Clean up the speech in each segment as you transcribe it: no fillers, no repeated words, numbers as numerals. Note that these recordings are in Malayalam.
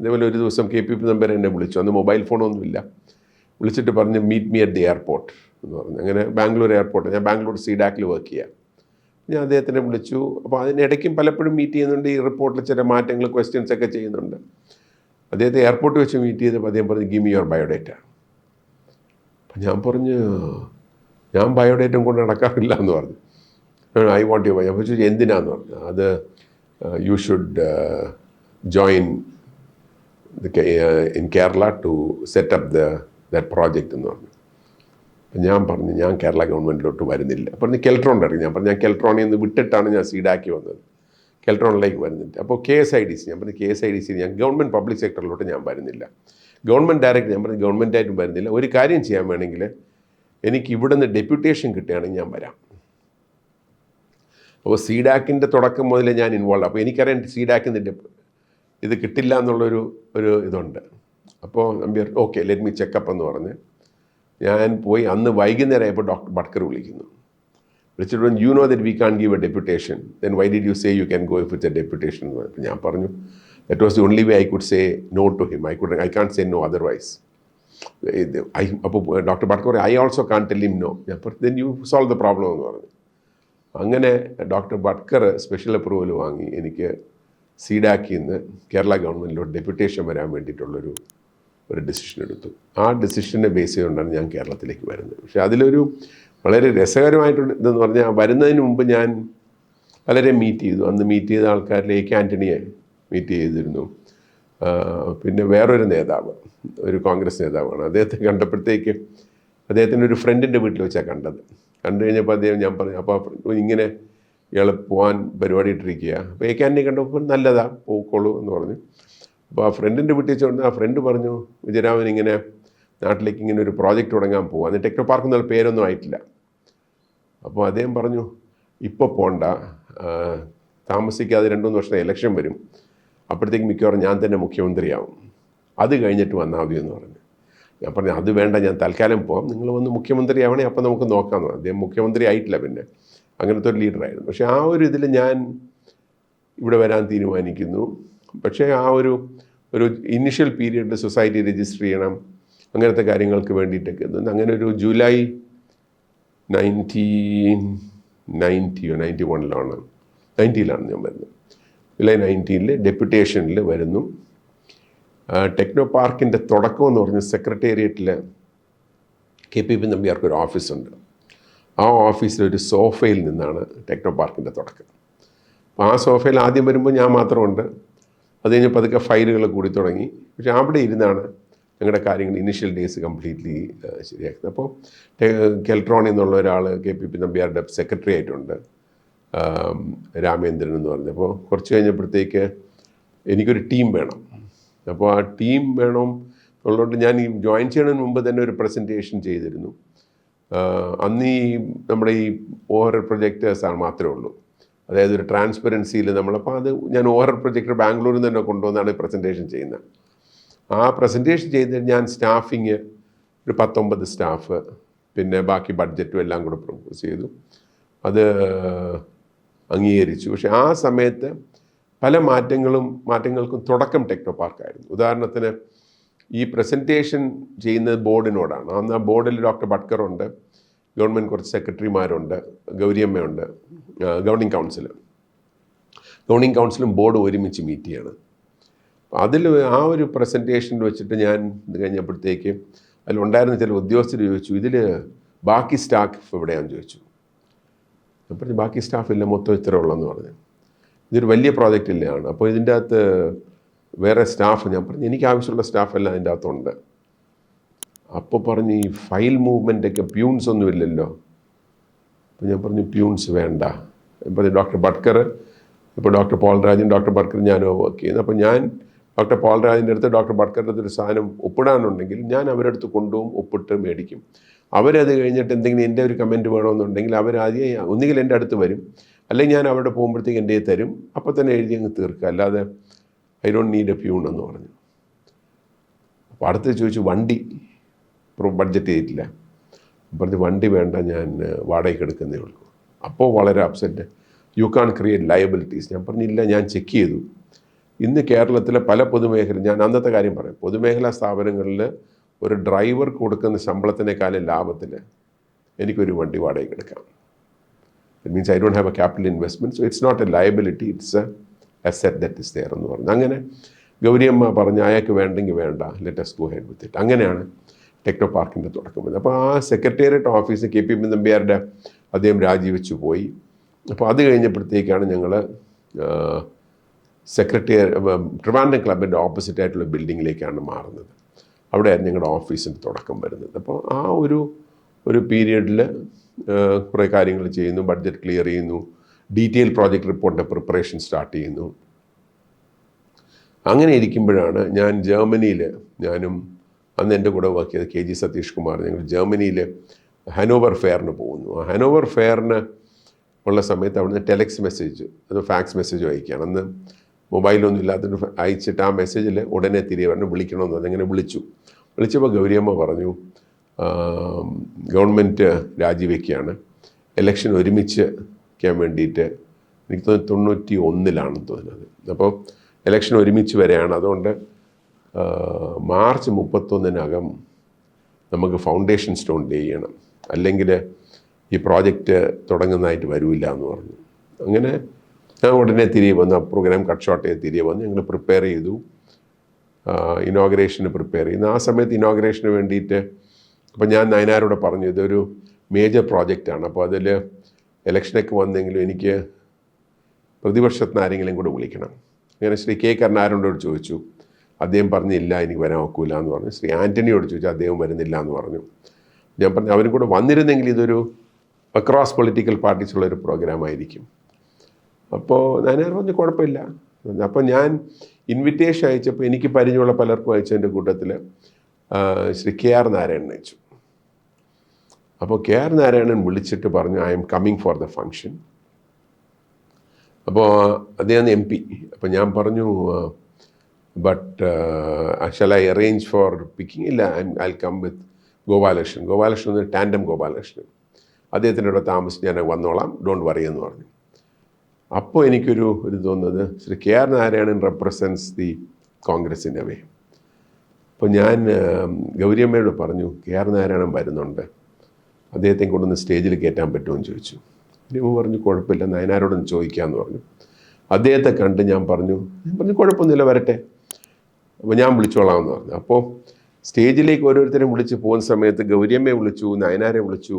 ഇതേപോലെ ഒരു ദിവസം KPP നമ്പർ എന്നെ വിളിച്ചു. അന്ന് മൊബൈൽ ഫോണൊന്നുമില്ല. വിളിച്ചിട്ട് പറഞ്ഞ് meet me at the airport എന്ന് പറഞ്ഞു. അങ്ങനെ ബാംഗ്ലൂർ എയർപോർട്ട്, ഞാൻ ബാംഗ്ലൂർ CDAC വർക്ക് ചെയ്യാം. ഞാൻ അദ്ദേഹത്തിനെ വിളിച്ചു. അപ്പോൾ അതിനിടയ്ക്കും പലപ്പോഴും മീറ്റ് ചെയ്യുന്നുണ്ട്. ഈ റിപ്പോർട്ടിൽ ചില മാറ്റങ്ങൾ, ക്വസ്റ്റ്യൻസ് ഒക്കെ ചെയ്യുന്നുണ്ട്. അദ്ദേഹത്തെ എയർപോർട്ടിൽ വെച്ച് മീറ്റ് ചെയ്തപ്പോൾ അദ്ദേഹം പറഞ്ഞു ഗിവ് മി യുവർ ബയോഡേറ്റ. അപ്പം ഞാൻ പറഞ്ഞു ഞാൻ ബയോഡേറ്റം കൊണ്ട് നടക്കാറില്ല എന്ന് പറഞ്ഞു. ഐ വാണ്ട് യു ഞാൻ ചോദിച്ചു എന്തിനാന്ന് പറഞ്ഞു. അത് you should join in Kerala to set up that project എന്ന് പറഞ്ഞു. അപ്പം ഞാൻ പറഞ്ഞു ഞാൻ കേരള ഗവൺമെൻറ്റിലോട്ട് വരുന്നില്ല. പറഞ്ഞു കെൽട്രോണിൽ ഇറങ്ങി. ഞാൻ പറഞ്ഞു ഞാൻ കെൽട്രോണിൽ നിന്ന് വിട്ടിട്ടാണ് ഞാൻ CDAC വന്നത്, കെൽട്രോണിലേക്ക് വരുന്നില്ല. അപ്പോൾ KSIDC ഞാൻ പറഞ്ഞു KSIDC ഞാൻ ഗവൺമെൻറ് പബ്ലിക് സെക്ടറിലോട്ട് ഞാൻ വരുന്നില്ല, ഗവൺമെൻറ് ഡയറക്റ്റ്. ഞാൻ പറഞ്ഞു ഗവൺമെൻറ്റായിട്ടും വരുന്നില്ല. ഒരു കാര്യം ചെയ്യാൻ വേണമെങ്കിൽ എനിക്ക് ഇവിടെ നിന്ന് ഡെപ്യൂട്ടേഷൻ കിട്ടുകയാണെങ്കിൽ ഞാൻ വരാം. അപ്പോൾ CDACൻ്റെ തുടക്കം മുതലേ ഞാൻ ഇൻവോൾവ്. അപ്പോൾ എനിക്കറിയാം CDACൻ്റെ ഇത് കിട്ടില്ല എന്നുള്ളൊരു ഇതുണ്ട്. അപ്പോൾ Nambiar okay let me checkup എന്ന് പറഞ്ഞ് ഞാൻ പോയി. അന്ന് വൈകുന്നേരം ആയപ്പോൾ ഡോക്ടർ ബട്കർ വിളിക്കുന്നു. വിളിച്ചിട്ട് പറഞ്ഞു you know that we can give a deputation, then why did you say you can go if it's a deputation എന്ന് പറഞ്ഞു. ഞാൻ പറഞ്ഞു that was the only way I could say no to him. I can't say no otherwise. അപ്പോൾ doctor Batkar I also can't tell him no. ഞാൻ പറഞ്ഞു then you solve the problem എന്ന് പറഞ്ഞു. അങ്ങനെ ഡോക്ടർ ബട്കർ സ്പെഷ്യൽ അപ്രൂവൽ വാങ്ങി എനിക്ക് CDACൽ നിന്ന് കേരള ഗവൺമെൻറ്റിലോട്ട് ഡെപ്യൂട്ടേഷൻ വരാൻ വേണ്ടിയിട്ടുള്ളൊരു ഡിസിഷൻ എടുത്തു. ആ ഡിസിഷനെ ബേസ് ചെയ്തുകൊണ്ടാണ് ഞാൻ കേരളത്തിലേക്ക് വരുന്നത്. പക്ഷേ അതിലൊരു വളരെ രസകരമായിട്ടുള്ള ഇതെന്ന് പറഞ്ഞാൽ വരുന്നതിന് മുമ്പ് ഞാൻ പലരെ മീറ്റ് ചെയ്തു. അന്ന് മീറ്റ് ചെയ്ത ആൾക്കാരിൽ AK ആൻ്റണിയെ മീറ്റ് ചെയ്തിരുന്നു. പിന്നെ വേറൊരു നേതാവ്, ഒരു കോൺഗ്രസ് നേതാവാണ്. അദ്ദേഹത്തെ കണ്ടപ്പോഴത്തേക്ക് അദ്ദേഹത്തിൻ്റെ ഒരു ഫ്രണ്ടിൻ്റെ വീട്ടിൽ വെച്ചാണ് കണ്ടത്. കണ്ടു കഴിഞ്ഞപ്പോൾ അദ്ദേഹം ഞാൻ പറഞ്ഞു അപ്പോൾ ഇങ്ങനെ ഇയാൾ പോകാൻ പരിപാടി ഇട്ടിരിക്കുക. അപ്പോൾ AK ആൻ്റണി കണ്ടപ്പോൾ നല്ലതാ പോയിക്കോളൂ എന്ന് പറഞ്ഞു. അപ്പോൾ ആ ഫ്രണ്ടിൻ്റെ വീട്ടിൽ വെച്ചുകൊണ്ട് ആ ഫ്രണ്ട് പറഞ്ഞു വിജയരാമൻ ഇങ്ങനെ നാട്ടിലേക്ക് ഇങ്ങനെ ഒരു പ്രോജക്റ്റ് തുടങ്ങാൻ പോകും, അന്ന് ടെക്നോ പാർക്ക് എന്നുള്ള പേരൊന്നും ആയിട്ടില്ല. അപ്പോൾ അദ്ദേഹം പറഞ്ഞു ഇപ്പോൾ പോണ്ട, താമസിക്കാതെ 2-3 വർഷം ഇലക്ഷൻ വരും, അപ്പോഴത്തേക്ക് മിക്കവാറും ഞാൻ തന്നെ മുഖ്യമന്ത്രിയാവും, അത് കഴിഞ്ഞിട്ട് വന്നാൽ മതി എന്ന് പറഞ്ഞു. ഞാൻ പറഞ്ഞു അത് വേണ്ട, ഞാൻ തൽക്കാലം പോകാം, നിങ്ങൾ വന്ന് മുഖ്യമന്ത്രി ആവണേ അപ്പം നമുക്ക് നോക്കാമെന്ന് പറഞ്ഞു. അദ്ദേഹം മുഖ്യമന്ത്രി ആയിട്ടില്ല പിന്നെ, അങ്ങനത്തെ ഒരു ലീഡറായിരുന്നു. പക്ഷേ ആ ഒരു ഇതിൽ ഞാൻ ഇവിടെ വരാൻ തീരുമാനിക്കുന്നു. പക്ഷേ ആ ഒരു ഇനിഷ്യൽ പീരീഡിൽ സൊസൈറ്റി രജിസ്റ്റർ ചെയ്യണം, അങ്ങനത്തെ കാര്യങ്ങൾക്ക് വേണ്ടിയിട്ടൊക്കെ അങ്ങനെ ഒരു ജൂലൈ 1991ലാണ് ഞാൻ വരുന്നത്. ജൂലൈ 19 ഡെപ്യൂട്ടേഷനിൽ വരുന്നു. ടെക്നോ പാർക്കിൻ്റെ തുടക്കം എന്ന് പറഞ്ഞ് സെക്രട്ടേറിയറ്റിൽ KPP നമ്പ്യാർക്ക് ഒരു ഓഫീസുണ്ട്. ആ ഓഫീസിലൊരു സോഫയിൽ നിന്നാണ് ടെക്നോ പാർക്കിൻ്റെ തുടക്കം. അപ്പോൾ ആ സോഫയിൽ ആദ്യം വരുമ്പോൾ ഞാൻ മാത്രമുണ്ട്. അത് കഴിഞ്ഞ് പതുക്കെ ഫയലുകൾ കൂടി തുടങ്ങി. പക്ഷേ അവിടെ ഇരുന്നാണ് ഞങ്ങളുടെ കാര്യങ്ങൾ ഇനിഷ്യൽ ഡേയ്സ് കംപ്ലീറ്റ്ലി ശരിയാക്കുന്നത്. അപ്പോൾ കെൽട്രോണിൽ നിന്നുള്ള ഒരാൾ KPP നമ്പ്യാരുടെ സെക്രട്ടറി ആയിട്ടുണ്ട്, രാമേന്ദ്രൻ എന്ന് പറഞ്ഞു. അപ്പോൾ കുറച്ച് കഴിഞ്ഞപ്പോഴത്തേക്ക് എനിക്കൊരു ടീം വേണം. അപ്പോൾ ആ ടീം വേണം ഉള്ളതുകൊണ്ട് ഞാൻ ഈ ജോയിൻ ചെയ്യുന്നതിന് മുമ്പ് തന്നെ ഒരു പ്രസൻറ്റേഷൻ ചെയ്തിരുന്നു. അന്ന് നമ്മുടെ ഈ ഓവർ പ്രൊജക്ടേഴ്സാണ് മാത്രമേ ഉള്ളൂ, അതായത് ഒരു ട്രാൻസ്പെറൻസിയിൽ നമ്മളപ്പോൾ അത് ഞാൻ ഓവർ പ്രൊജക്ടർ ബാംഗ്ലൂരിൽ നിന്ന് തന്നെ കൊണ്ടുവന്നാണ് പ്രസൻറ്റേഷൻ ചെയ്യുന്നത്. ആ പ്രസൻറ്റേഷൻ ചെയ്ത് ഞാൻ സ്റ്റാഫിങ് ഒരു 19 സ്റ്റാഫ്, പിന്നെ ബാക്കി ബഡ്ജറ്റും എല്ലാം കൂടെ പ്രൊപ്പോസ് ചെയ്തു. അത് അംഗീകരിച്ചു. പക്ഷേ ആ സമയത്ത് പല മാറ്റങ്ങൾക്കും തുടക്കം ടെക്നോ പാർക്കായിരുന്നു. ഉദാഹരണത്തിന് ഈ പ്രസൻറ്റേഷൻ ചെയ്യുന്നത് ബോർഡിനോടാണ്. അന്ന് ആ ബോർഡിൽ ഡോക്ടർ ബട്കറുണ്ട്, ഗവൺമെൻറ് കുറച്ച് സെക്രട്ടറിമാരുണ്ട്, ഗൗരിയമ്മയുണ്ട്, ഗവർണിംഗ് കൗൺസിലും ബോർഡ് ഒരുമിച്ച് മീറ്റ് ചെയ്യണം. അതിൽ ആ ഒരു പ്രസൻറ്റേഷനിൽ വെച്ചിട്ട് ഞാൻ ഇത് കഴിഞ്ഞപ്പോഴത്തേക്ക് അതിലുണ്ടായിരുന്ന ചില ഉദ്യോഗസ്ഥർ ചോദിച്ചു ഇതിൽ ബാക്കി സ്റ്റാഫ് എവിടെയാണെന്ന് ചോദിച്ചു. അപ്പോൾ ബാക്കി സ്റ്റാഫ് ഇല്ല, മൊത്തം ഇത്ര ഉള്ളതെന്ന് പറഞ്ഞു. ഇതൊരു വലിയ പ്രോജക്റ്റ് ഇല്ലാണ്, അപ്പോൾ ഇതിൻ്റെ അകത്ത് വേറെ സ്റ്റാഫ്, ഞാൻ പറഞ്ഞു എനിക്ക് ആവശ്യമുള്ള സ്റ്റാഫെല്ലാം അതിൻ്റെ അകത്തുണ്ട്. അപ്പോൾ പറഞ്ഞ് ഈ ഫയൽ മൂവ്മെൻറ്റൊക്കെ പ്യൂൺസ് ഒന്നും ഇല്ലല്ലോ. അപ്പോൾ ഞാൻ പറഞ്ഞു പ്യൂൺസ് വേണ്ട. പറഞ്ഞു ഡോക്ടർ ബട്കർ, ഇപ്പോൾ ഡോക്ടർ പോൾരാജും ഡോക്ടർ ബട്കർ ഞാനോ വർക്ക് ചെയ്യുന്നത്. അപ്പോൾ ഞാൻ ഡോക്ടർ പോൾരാജിൻ്റെ അടുത്ത് ഡോക്ടർ ബട്കറിൻ്റെ അടുത്ത് ഒരു സാധനം ഒപ്പിടാനുണ്ടെങ്കിൽ ഞാൻ അവരുടെ അടുത്ത് കൊണ്ടുപോകും, ഒപ്പിട്ട് മേടിക്കും. അവരത് കഴിഞ്ഞിട്ട് എന്തെങ്കിലും എൻ്റെ ഒരു കമൻറ്റ് വേണമെന്നുണ്ടെങ്കിൽ അവരാദ്യം ഒന്നുകിൽ എൻ്റെ അടുത്ത് വരും, അല്ലെങ്കിൽ ഞാൻ അവിടെ പോകുമ്പോഴത്തേക്ക് എൻ്റെ തരും, അപ്പോൾ തന്നെ എഴുതി അങ്ങ് തീർക്കുക, അല്ലാതെ I don't need A peon എന്ന് പറഞ്ഞു. അപ്പോൾ അടുത്ത് ചോദിച്ചു വണ്ടി ബഡ്ജറ്റ് ചെയ്തിട്ടില്ല. പറഞ്ഞു വണ്ടി വേണ്ട, ഞാൻ വാടകയ്ക്ക് എടുക്കുന്നേ ഉള്ളൂ. അപ്പോൾ വളരെ അപ്സെറ്റ്, യു കാൺ ക്രിയേറ്റ് ലയബിലിറ്റീസ്. ഞാൻ പറഞ്ഞില്ല, ഞാൻ ചെക്ക് ചെയ്തു, ഇന്ന് കേരളത്തിലെ പല പൊതുമേഖല, ഞാൻ അന്നത്തെ കാര്യം പറയാം, പൊതുമേഖലാ സ്ഥാപനങ്ങളിൽ ഒരു ഡ്രൈവർ കൊടുക്കുന്ന ശമ്പളത്തിനേക്കാളും ലാഭത്തിൽ എനിക്കൊരു വണ്ടി വാടകയ്ക്ക് എടുക്കാം. It means I don't have a capital investment, so it's not a liability, it's a asset that is there എന്ന് പറഞ്ഞു. അങ്ങനെ ഗൗരിയമ്മ പറഞ്ഞ് അയാൾക്ക് വേണ്ടെങ്കിൽ വേണ്ട, let us go ahead with it. അങ്ങനെയാണ് ടെക്നോ പാർക്കിൻ്റെ തുടക്കം വരുന്നത്. അപ്പോൾ ആ സെക്രട്ടേറിയറ്റ് ഓഫീസ് KP നമ്പ്യാരുടെ അദ്ദേഹം രാജിവെച്ച് പോയി. അപ്പോൾ അത് കഴിഞ്ഞപ്പോഴത്തേക്കാണ് ഞങ്ങൾ ട്രിവാൻഡ്രം ക്ലബിൻ്റെ ഓപ്പോസിറ്റ് ആയിട്ടുള്ള ബിൽഡിങ്ങിലേക്കാണ് മാറുന്നത്. അവിടെയായിരുന്നു ഞങ്ങളുടെ ഓഫീസിൻ്റെ തുടക്കം വരുന്നത്. അപ്പോൾ ആ ഒരു പീരിയഡിൽ കുറേ കാര്യങ്ങൾ ചെയ്യുന്നു, ബഡ്ജറ്റ് ക്ലിയർ ചെയ്യുന്നു, ഡീറ്റെയിൽ പ്രോജക്റ്റ് റിപ്പോർട്ടിൻ്റെ പ്രിപ്പറേഷൻ സ്റ്റാർട്ട് ചെയ്യുന്നു. അങ്ങനെ ഇരിക്കുമ്പോഴാണ് ഞാൻ ജർമ്മനിയിൽ, ഞാനും അന്ന് എൻ്റെ കൂടെ വർക്ക് ചെയ്ത KG സതീഷ് കുമാർ, ഞങ്ങൾ ജർമ്മനിയിൽ ഹനോവർ ഫെയറിന് പോകുന്നു. ആ ഹനോവർ ഫെയറിന് ഉള്ള സമയത്ത് അവിടുന്ന് ടെലക്സ് മെസ്സേജ്, അത് ഫാക്സ് മെസ്സേജ് അയക്കുകയാണ്. അന്ന് മൊബൈലൊന്നും ഇല്ലാത്തതിന് അയച്ചിട്ട് ആ മെസ്സേജിൽ ഉടനെ തിരികെ പറഞ്ഞ് വിളിക്കണമെന്ന് പറഞ്ഞു. അങ്ങനെ വിളിച്ചപ്പോൾ ഗൗരിയമ്മ പറഞ്ഞു ഗവൺമെൻറ് രാജിവെക്കുകയാണ്, ഇലക്ഷൻ ഒരുമിച്ച് വയ്ക്കാൻ വേണ്ടിയിട്ട്, എനിക്ക് തോന്നുന്നു 91 തോന്നുന്നത്. അപ്പോൾ ഇലക്ഷൻ ഒരുമിച്ച് വരെയാണ്, അതുകൊണ്ട് മാർച്ച് 31 നമുക്ക് ഫൗണ്ടേഷൻ സ്റ്റോൺ ഡേ ചെയ്യണം, അല്ലെങ്കിൽ ഈ പ്രോജക്റ്റ് തുടങ്ങുന്നതായിട്ട് വരില്ല എന്ന് പറഞ്ഞു. അങ്ങനെ ഞാൻ ഉടനെ തിരികെ വന്നു, ആ പ്രോഗ്രാം കട്ട് ഷോട്ട് ചെയ്ത് തിരികെ വന്നു. ഞങ്ങൾ പ്രിപ്പയർ ചെയ്തു, ഇനോഗ്രേഷന് പ്രിപ്പയർ ചെയ്യുന്നു. ആ സമയത്ത് ഇനോഗ്രേഷന് വേണ്ടിയിട്ട് അപ്പോൾ ഞാൻ നയനാരോട് പറഞ്ഞു ഇതൊരു മേജർ പ്രോജക്റ്റാണ്, അപ്പോൾ അതിൽ ഇലക്ഷനൊക്കെ വന്നെങ്കിലും എനിക്ക് പ്രതിപക്ഷത്തിന് ആരെങ്കിലും കൂടെ വിളിക്കണം. അങ്ങനെ ശ്രീ K. കരുണാകരനോട് ചോദിച്ചു, അദ്ദേഹം പറഞ്ഞില്ല എനിക്ക് വരാൻ ഒക്കില്ല എന്ന് പറഞ്ഞു. ശ്രീ ആൻ്റണിയോട് ചോദിച്ചു, അദ്ദേഹം വരുന്നില്ല എന്ന് പറഞ്ഞു. ഞാൻ പറഞ്ഞു അവരും കൂടെ വന്നിരുന്നെങ്കിൽ ഇതൊരു അക്രോസ് പൊളിറ്റിക്കൽ പാർട്ടീസ് ഉള്ളൊരു പ്രോഗ്രാം ആയിരിക്കും. അപ്പോൾ നയനാർ പറഞ്ഞു കുഴപ്പമില്ല. അപ്പോൾ ഞാൻ ഇൻവിറ്റേഷൻ അയച്ചപ്പോൾ എനിക്ക് പരിചയമുള്ള പലർക്കും അയച്ചതിൻ്റെ കൂട്ടത്തിൽ ശ്രീ KR നാരായണൻ അയച്ചു. അപ്പോൾ KR നാരായണൻ വിളിച്ചിട്ട് പറഞ്ഞു I am coming for the function. അപ്പോൾ അദ്ദേഹം MP. അപ്പോൾ ഞാൻ പറഞ്ഞു but shall I arrange for picking? ഇല്ല, ഐ കം വിത്ത് ഗോപാലകൃഷ്ണൻ ടാൻഡം ഗോപാലകൃഷ്ണൻ, അദ്ദേഹത്തിൻ്റെ കൂടെ താമസിച്ച് ഞാൻ വന്നോളാം, ഡോണ്ട് വറി എന്ന് പറഞ്ഞു. അപ്പോൾ എനിക്കൊരു തോന്നുന്നത് Shri KR Narayanan represents the Congress in a way. അപ്പോൾ ഞാൻ ഗൗരിയമ്മയോട് പറഞ്ഞു KR നാരായണൻ വരുന്നുണ്ട്, അദ്ദേഹത്തെ കൊണ്ടൊന്ന് സ്റ്റേജിൽ കയറ്റാൻ പറ്റുമെന്ന് ചോദിച്ചു. ഗൗരിയമ്മ പറഞ്ഞു കുഴപ്പമില്ല, നയനാരോടൊന്ന് ചോദിക്കാമെന്ന് പറഞ്ഞു. അദ്ദേഹത്തെ കണ്ട് ഞാൻ പറഞ്ഞു കുഴപ്പമൊന്നുമില്ല, വരട്ടെ, അപ്പോൾ ഞാൻ വിളിച്ചോളാമെന്ന് പറഞ്ഞു. അപ്പോൾ സ്റ്റേജിലേക്ക് ഓരോരുത്തരും വിളിച്ച് പോകുന്ന സമയത്ത് ഗൗരിയമ്മയെ വിളിച്ചു, നയനാരെ വിളിച്ചു.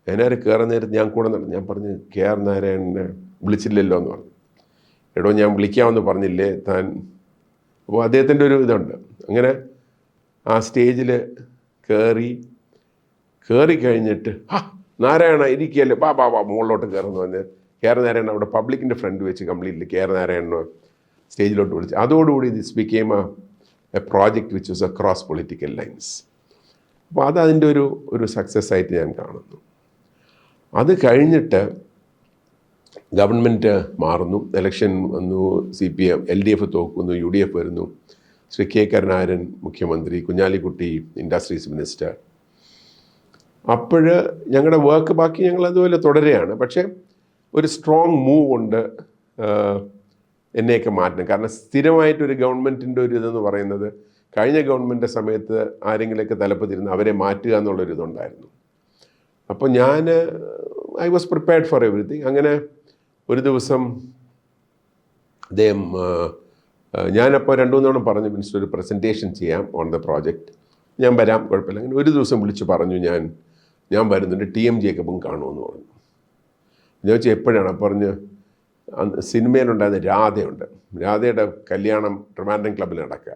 നയനാരെ കയറുന്ന നേരത്ത് ഞാൻ കൂടെ നടന്നു. ഞാൻ പറഞ്ഞു KR നാരായണനെ വിളിച്ചില്ലല്ലോ എന്ന് പറഞ്ഞു. എടോ ഞാൻ വിളിക്കാമെന്ന് പറഞ്ഞില്ലേ താൻ? അപ്പോൾ അദ്ദേഹത്തിൻ്റെ ഒരു ഇതുണ്ട്. അങ്ങനെ ആ സ്റ്റേജിൽ കയറി കഴിഞ്ഞിട്ട് നാരായണ ഇരിക്കുകയല്ലേ, ബാ മുകളിലോട്ട് കയറുന്നു പറഞ്ഞ് KR നാരായണൻ അവിടെ പബ്ലിക്കിൻ്റെ ഫ്രണ്ട് വെച്ച് കംപ്ലീറ്റ്ലി KR നാരായണനെ സ്റ്റേജിലോട്ട് വിളിച്ചു. അതോടുകൂടി this became A project which was across political lines. അപ്പോൾ അതിൻ്റെ ഒരു സക്സസ് ആയിട്ട് ഞാൻ കാണുന്നു. അത് കഴിഞ്ഞിട്ട് ഗവൺമെൻറ് മാറുന്നു, ഇലക്ഷൻ വന്നു, CPM LDF തോക്കുന്നു, UDF വരുന്നു, ശ്രീ K. കരുണാകരൻ മുഖ്യമന്ത്രി, കുഞ്ഞാലിക്കുട്ടി ഇൻഡസ്ട്രീസ് മിനിസ്റ്റർ. അപ്പോൾ ഞങ്ങളുടെ വർക്ക് ബാക്കി ഞങ്ങൾ അതുപോലെ തുടരുകയാണ്. പക്ഷേ ഒരു സ്ട്രോങ് മൂവ് ഉണ്ട് എന്നെയൊക്കെ മാറ്റണം. കാരണം സ്ഥിരമായിട്ടൊരു ഗവൺമെൻറ്റിൻ്റെ ഒരു ഇതെന്ന് പറയുന്നത് കഴിഞ്ഞ ഗവൺമെൻറ് സമയത്ത് ആരെങ്കിലുമൊക്കെ തലപ്പത്തിരുന്ന് അവരെ മാറ്റുക എന്നുള്ളൊരിതുണ്ടായിരുന്നു. അപ്പോൾ I was prepared for everything. അങ്ങനെ ഒരു ദിവസം അദ്ദേഹം ഞാനപ്പോൾ 2-3 തവണ പറഞ്ഞു മിനിസ്റ്റർ ഒരു പ്രസൻറ്റേഷൻ ചെയ്യാം ഓൺ ദ പ്രോജക്റ്റ്, ഞാൻ വരാം, കുഴപ്പമില്ല. അങ്ങനെ ഒരു ദിവസം വിളിച്ച് പറഞ്ഞു ഞാൻ വരുന്നുണ്ട്, TM ജേക്കബും കാണുമെന്ന് പറഞ്ഞു. ഞാൻ വെച്ചാൽ എപ്പോഴാണ്? പറഞ്ഞ് സിനിമയിലുണ്ടായിരുന്ന രാധയുണ്ട്, രാധയുടെ കല്യാണം ട്രിവാൻഡ്രം ക്ലബ്ബിൽ നടക്കുക,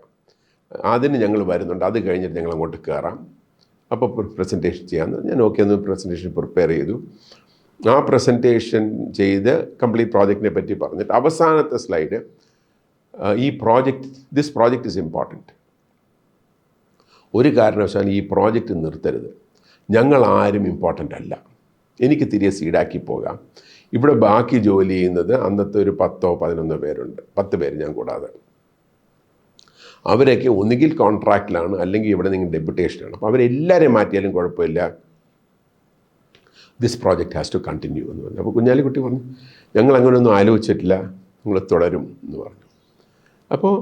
അതിന് ഞങ്ങൾ വരുന്നുണ്ട്, അത് കഴിഞ്ഞിട്ട് ഞങ്ങൾ അങ്ങോട്ട് കയറാം, അപ്പോൾ പ്രസൻറ്റേഷൻ ചെയ്യാമെന്ന്. ഞാൻ ഓക്കെ ഒന്ന് പ്രസൻറ്റേഷൻ പ്രിപ്പയർ ചെയ്തു. ആ പ്രസൻറ്റേഷൻ ചെയ്ത് കംപ്ലീറ്റ് പ്രോജക്റ്റിനെ പറ്റി പറഞ്ഞിട്ട് അവസാനത്തെ slide this project is important, ഒരു കാരണവശാലും ഈ പ്രോജക്റ്റ് നിർത്തരുത്, ഞങ്ങൾ ആരും ഇമ്പോർട്ടൻ്റ് അല്ല, എനിക്ക് തിരികെ സീഡാക്കി പോകാം, ഇവിടെ ബാക്കി ജോലി ചെയ്യുന്നത് അന്നത്തെ ഒരു 10-11 പേരുണ്ട്, 10 പേര് ഞാൻ കൂടാതെ, അവരൊക്കെ ഒന്നുകിൽ കോൺട്രാക്റ്റിലാണ് അല്ലെങ്കിൽ ഇവിടെ നിങ്ങൾ ഡെപ്യൂട്ടേഷനാണ്, അപ്പോൾ അവരെല്ലാവരെയും മാറ്റിയാലും കുഴപ്പമില്ല, this project has to continue എന്ന് പറഞ്ഞു. അപ്പോൾ കുഞ്ഞാലിക്കുട്ടി പറഞ്ഞു ഞങ്ങൾ അങ്ങനെയൊന്നും ആലോചിച്ചിട്ടില്ല, നിങ്ങൾ തുടരും എന്ന് പറഞ്ഞു. അപ്പോൾ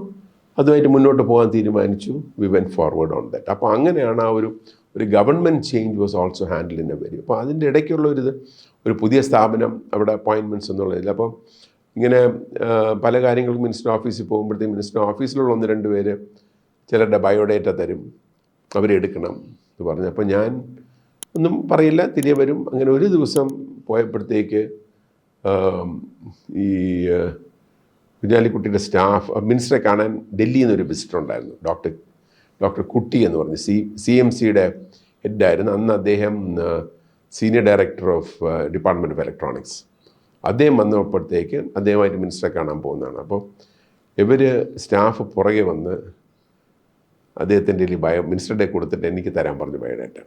അതുമായിട്ട് മുന്നോട്ട് പോകാൻ തീരുമാനിച്ചു. We went forward on that. അപ്പോൾ അങ്ങനെയാണ് ആ ഒരു government change was also handle in a very. അപ്പോൾ അതിൻ്റെ ഇടയ്ക്കുള്ള ഒരു പുതിയ സ്ഥാപനം അവിടെ അപ്പോയിൻമെൻറ്റ്സ് എന്നുള്ളതിൽ. അപ്പോൾ ഇങ്ങനെ പല കാര്യങ്ങൾക്കും മിനിസ്റ്റർ ഓഫീസിൽ പോകുമ്പോഴത്തേക്കും മിനിസ്റ്റർ ഓഫീസിലുള്ള 1-2 പേര് ചിലരുടെ ബയോഡേറ്റ തരും, അവരെ എടുക്കണം എന്ന് പറഞ്ഞു. അപ്പോൾ ഞാൻ ഒന്നും പറയില്ല, തിരികെ വരും. അങ്ങനെ ഒരു ദിവസം പോയപ്പോഴത്തേക്ക് ഈ കുഞ്ഞാലിക്കുട്ടിയുടെ സ്റ്റാഫ് മിനിസ്റ്ററെ കാണാൻ ഡൽഹിയിൽ നിന്നൊരു വിസിറ്റർ ഉണ്ടായിരുന്നു. ഡോക്ടർ കുട്ടി എന്ന് പറഞ്ഞ് CMCയുടെ ഹെഡായിരുന്നു അന്ന്. അദ്ദേഹം senior director of department of electronics. അദ്ദേഹം വന്നപ്പോഴത്തേക്ക് അദ്ദേഹമായിട്ട് മിനിസ്റ്ററെ കാണാൻ പോകുന്നതാണ്. അപ്പോൾ ഇവർ സ്റ്റാഫ് പുറകെ വന്ന് അദ്ദേഹത്തിൻ്റെ മിനിസ്റ്ററുടെ കൊടുത്തിട്ട് എനിക്ക് തരാൻ പറഞ്ഞു ബയോഡേറ്റ.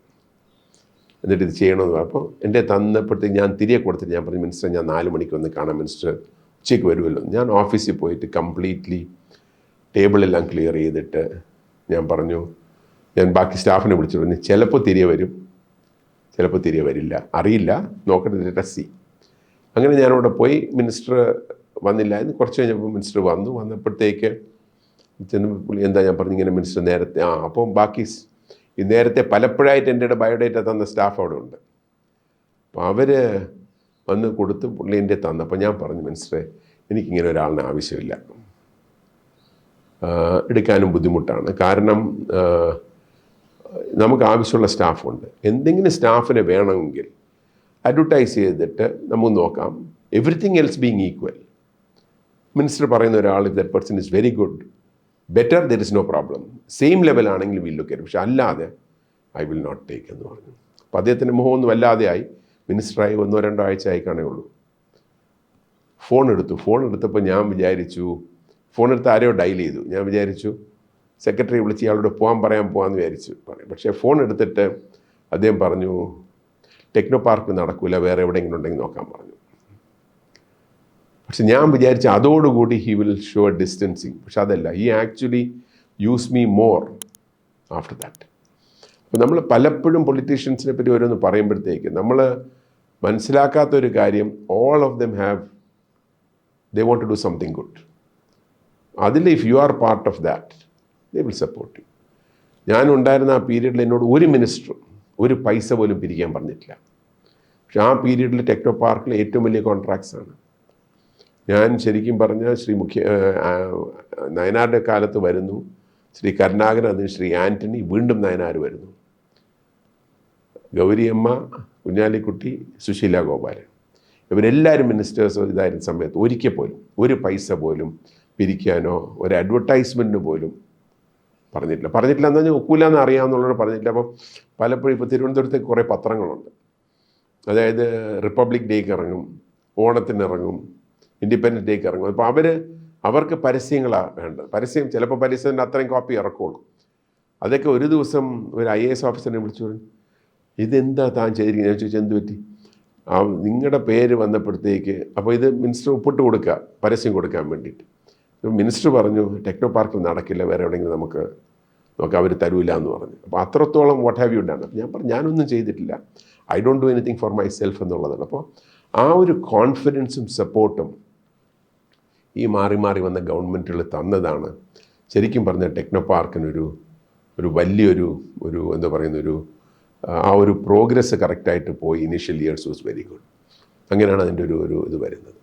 എന്നിട്ട് ഇത് ചെയ്യണമെന്ന് പറഞ്ഞു. അപ്പോൾ എൻ്റെ തന്നപ്പോഴത്തേക്ക് ഞാൻ തിരികെ കൊടുത്തിട്ട് ഞാൻ പറഞ്ഞു, മിനിസ്റ്റർ ഞാൻ 4 മണിക്ക് വന്ന് കാണാം, മിനിസ്റ്റർ ഉച്ചയ്ക്ക് വരുമല്ലോ. ഞാൻ ഓഫീസിൽ പോയിട്ട് കംപ്ലീറ്റ്ലി ടേബിളെല്ലാം ക്ലിയർ ചെയ്തിട്ട് ഞാൻ പറഞ്ഞു, ഞാൻ ബാക്കി സ്റ്റാഫിനെ വിളിച്ചു പറഞ്ഞു, ചിലപ്പോൾ തിരികെ വരും, ചിലപ്പോൾ തിരികെ വരില്ല, അറിയില്ല, നോക്കട്ടെ, ടെസ്റ്റ്. അങ്ങനെ ഞാനവിടെ പോയി. മിനിസ്റ്റർ വന്നില്ലായിരുന്നു. കുറച്ച് കഴിഞ്ഞപ്പോൾ മിനിസ്റ്റർ വന്നപ്പോഴത്തേക്ക് പുള്ളി എന്താ ഞാൻ പറഞ്ഞു, ഇങ്ങനെ മിനിസ്റ്റർ നേരത്തെ അപ്പം ബാക്കി ഈ നേരത്തെ പലപ്പോഴായിട്ട് എൻ്റെ ബയോഡേറ്റ തന്ന സ്റ്റാഫ് അവിടെ ഉണ്ട്. അപ്പോൾ അവർ വന്ന് കൊടുത്ത് പുള്ളി എൻ്റെ തന്നു. അപ്പോൾ ഞാൻ പറഞ്ഞു, മിനിസ്റ്ററെ എനിക്കിങ്ങനെ ഒരാളിനെ ആവശ്യമില്ല, എടുക്കാനും ബുദ്ധിമുട്ടാണ്. കാരണം നമുക്ക് ആവശ്യമുള്ള സ്റ്റാഫുണ്ട്. എന്തെങ്കിലും സ്റ്റാഫിനെ വേണമെങ്കിൽ അഡ്വർട്ടൈസ് ചെയ്തിട്ട് നമുക്ക് നോക്കാം. Everything else being equal. Minister പറയുന്ന ഒരാൾ, if that person is very good, better, there is no problem. Same level ആണെങ്കിൽ വിൽ ലുക്ക് അറ്റ്. പക്ഷെ അല്ലാതെ ഐ വിൽ നോട്ട് ടേക്ക് എന്ന് പറഞ്ഞു. അപ്പോൾ അദ്ദേഹത്തിൻ്റെ മുഖമൊന്നും വല്ലാതെ ആയി. മിനിസ്റ്ററായി 1-2 ആഴ്ച ആയിക്കാണേ ഉള്ളൂ. ഫോൺ എടുത്തപ്പോൾ ഞാൻ വിചാരിച്ചു, ഫോൺ എടുത്ത് ആരെയോ ഡയൽ ചെയ്തു. ഞാൻ വിചാരിച്ചു സെക്രട്ടറി വിളിച്ച് ഇയാളോട് പോകാമെന്ന് വിചാരിച്ചു. പക്ഷേ ഫോൺ എടുത്തിട്ട് അദ്ദേഹം പറഞ്ഞു, ടെക്നോ പാർക്ക് നടക്കില്ല, വേറെ എവിടെയെങ്കിലും ഉണ്ടെങ്കിൽ നോക്കാൻ പറഞ്ഞു. പക്ഷെ ഞാൻ വിചാരിച്ചു അതോടുകൂടി ഹി വിൽ ഷോ ഡിസ്റ്റൻസിങ്. പക്ഷെ അതല്ല, he actually use me more after that. അപ്പോൾ നമ്മൾ പലപ്പോഴും പൊളിറ്റീഷ്യൻസിനെ പറ്റി ഓരോന്ന് പറയുമ്പോഴത്തേക്ക് നമ്മൾ മനസ്സിലാക്കാത്തൊരു കാര്യം, all of them they want to do something good. അതിൽ if you are part of that, they will support you. ഞാനുണ്ടായിരുന്ന ആ പീരീഡിൽ എന്നോട് ഒരു മിനിസ്റ്ററും ഒരു പൈസ പോലും പിരിക്കാൻ പറഞ്ഞിട്ടില്ല. പക്ഷെ ആ പീരീഡിൽ ടെക്നോ പാർക്കിൽ ഏറ്റവും വലിയ കോൺട്രാക്ട്സാണ്. ഞാൻ ശരിക്കും പറഞ്ഞാൽ നയനാരുടെ കാലത്ത് വരുന്നു, ശ്രീ കരുണാകരൻ, അതിന് ശ്രീ ആൻ്റണി, വീണ്ടും നയനാർ വരുന്നു, ഗൗരിയമ്മ, കുഞ്ഞാലിക്കുട്ടി, സുശീല ഗോപാലൻ, ഇവരെല്ലാവരും മിനിസ്റ്റേഴ്സ് ഇതായിരുന്ന സമയത്ത് ഒരിക്കൽ പോലും ഒരു പൈസ പോലും പിരിക്കാനോ ഒരു അഡ്വർടൈസ്മെൻറ്റിന് പോലും പറഞ്ഞിട്ടില്ല എന്ന് പറഞ്ഞാൽ ഒക്കൂലെന്ന് അറിയാമെന്നുള്ളത് പറഞ്ഞിട്ടില്ല. അപ്പം പലപ്പോഴും ഇപ്പോൾ തിരുവനന്തപുരത്തേക്ക് കുറേ പത്രങ്ങളുണ്ട്. അതായത് റിപ്പബ്ലിക് ഡേക്ക് ഇറങ്ങും, ഓണത്തിന് ഇറങ്ങും, ഇൻഡിപെൻഡൻസ് ഡേക്ക് ഇറങ്ങും. അപ്പോൾ അവർക്ക് പരസ്യങ്ങളാണ് വേണ്ടത്. ചിലപ്പോൾ പരസ്യത്തിൻ്റെ അത്രയും കോപ്പി ഇറക്കുള്ളൂ. അതൊക്കെ ഒരു ദിവസം ഒരു IAS ഓഫീസറിനെ വിളിച്ചു പറഞ്ഞു, ഇതെന്താ താൻ ചെയ്തിരിക്കുന്നത്? ഞാൻ ചോദിച്ചു, എന്ത് പറ്റി? നിങ്ങളുടെ പേര് വന്നപ്പോഴത്തേക്ക്, അപ്പോൾ ഇത് മിനിസ്റ്റർ ഒപ്പിട്ട് കൊടുക്കുക, പരസ്യം കൊടുക്കാൻ വേണ്ടിയിട്ട്. മിനിസ്റ്റർ പറഞ്ഞു, ടെക്നോ പാർക്കിൽ നടക്കില്ല, വേറെ എവിടെയെങ്കിലും നമുക്ക് നോക്കാം, അവർ തരൂല എന്ന് പറഞ്ഞു. അപ്പോൾ അത്രത്തോളം വാട്ട് ഹാവ് യു ഡൺ? അപ്പോൾ ഞാൻ പറഞ്ഞു, ഞാനൊന്നും ചെയ്തിട്ടില്ല, I don't do anything for my self എന്നുള്ളതാണ്. അപ്പോൾ ആ ഒരു കോൺഫിഡൻസും സപ്പോർട്ടും ഈ മാറി വന്ന ഗവൺമെൻറ്റുകൾ തന്നതാണ് ശരിക്കും പറഞ്ഞാൽ ടെക്നോ പാർക്കിനൊരു വലിയൊരു എന്താ പറയുന്ന ആ ഒരു പ്രോഗ്രസ് കറക്റ്റായിട്ട് പോയി. Initial years was very good. അങ്ങനെയാണ് അതിൻ്റെ ഒരു ഇത് വരുന്നത്.